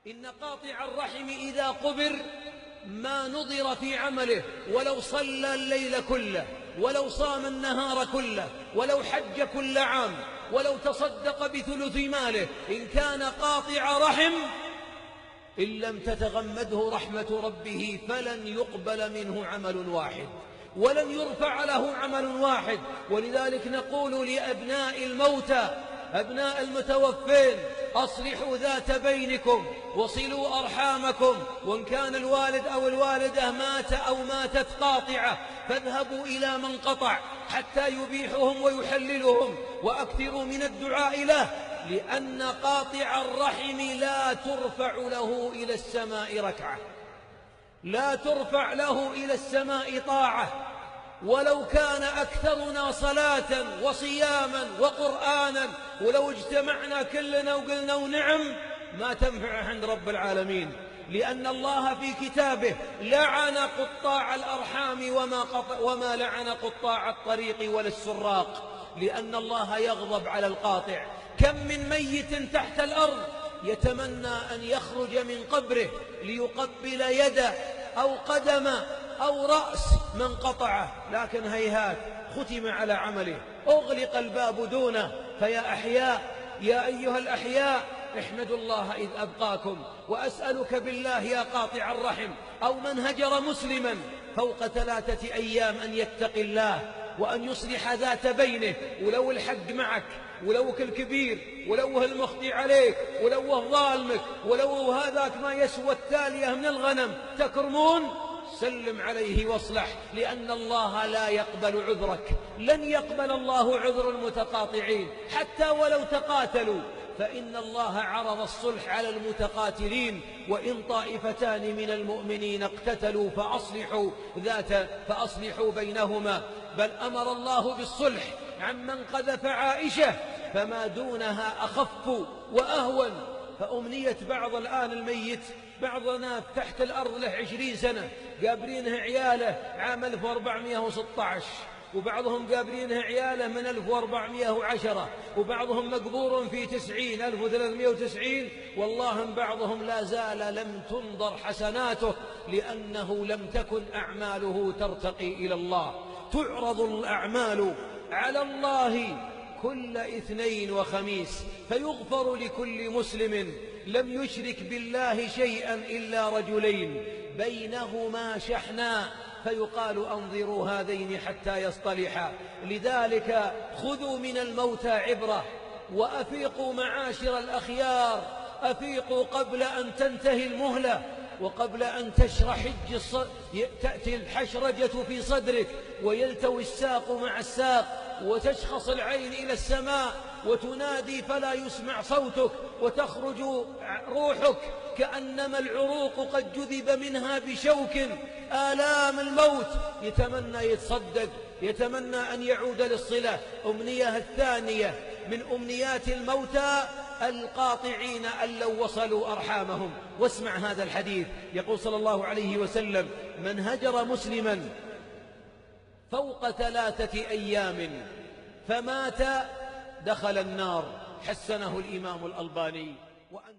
إن قاطع الرحم إذا قبر ما نظر في عمله، ولو صلى الليل كله، ولو صام النهار كله، ولو حج كل عام، ولو تصدق بثلث ماله، إن كان قاطع رحم إن لم تتغمده رحمة ربه فلن يقبل منه عمل واحد، ولن يرفع له عمل واحد. ولذلك نقول لأبناء الموتى، أبناء المتوفين: أصلحوا ذات بينكم وصلوا أرحامكم، وإن كان الوالد أو الوالدة مات أو ماتت قاطعة فاذهبوا إلى من قطع حتى يبيحهم ويحللهم، وأكثروا من الدعاء له، لأن قاطع الرحم لا ترفع له إلى السماء ركعة، لا ترفع له إلى السماء طاعة، ولو كان أكثرنا صلاة وصياما وقرآنا، ولو اجتمعنا كلنا وقلنا ونعم ما تنفع عند رب العالمين، لأن الله في كتابه لعن قطاع الأرحام وما لعن قطاع الطريق ولا السراق، لأن الله يغضب على القاطع. كم من ميت تحت الأرض يتمنى أن يخرج من قبره ليقبل يده أو قدم أو رأس من قطعه، لكن هيهات ختم على عمله، أغلق الباب دونه. فيا أحياء، يا أيها الأحياء، احمدوا الله إذ أبقاكم، وأسألك بالله يا قاطع الرحم أو من هجر مسلما فوق 3 أيام أن يتقي الله وأن يصلح ذات بينه، ولو الحق معك، ولو الكبير، ولو المخطي عليك، ولو ظالمك، ولو هذاك ما يسوى التالية من الغنم تكرمون، سلم عليه واصلح، لأن الله لا يقبل عذرك، لن يقبل الله عذر المتقاطعين حتى ولو تقاتلوا، فإن الله عرض الصلح على المتقاتلين: وإن طائفتان من المؤمنين اقتتلوا فأصلحوا بينهما. بل أمر الله بالصلح عمن قذف عائشة، فما دونها أخف وأهون. فأمنية بعض الآن الميت، بعضنا تحت الأرض له 20 سنة قابرينه عياله عام 1416، وبعضهم قابرينه عياله من 1410، وبعضهم مقبور في 1390، والله بعضهم لا زال لم تنظر حسناته، لأنه لم تكن أعماله ترتقي إلى الله. تعرض الأعمال على الله كل اثنين وخميس، فيغفر لكل مسلم لم يشرك بالله شيئا إلا رجلين بينهما شحنا، فيقال: أنظروا هذين حتى يصطلحا. لذلك خذوا من الموتى عبرة، وأفيقوا معاشر الأخيار، أفيقوا قبل أن تنتهي المهلة، وقبل أن تأتي الحشرجة في صدرك، ويلتوي الساق مع الساق، وتشخص العين إلى السماء، وتنادي فلا يسمع صوتك، وتخرج روحك كأنما العروق قد جذب منها بشوك. آلام الموت، يتمنى يتصدق، يتمنى أن يعود للصلة. أمنية الثانية من أمنيات الموتى القاطعين أن لو وصلوا أرحامهم. واسمع هذا الحديث، يقول صلى الله عليه وسلم: من هجر مسلما فوق 3 أيام فمات دخل النار. حسنه الإمام الألباني.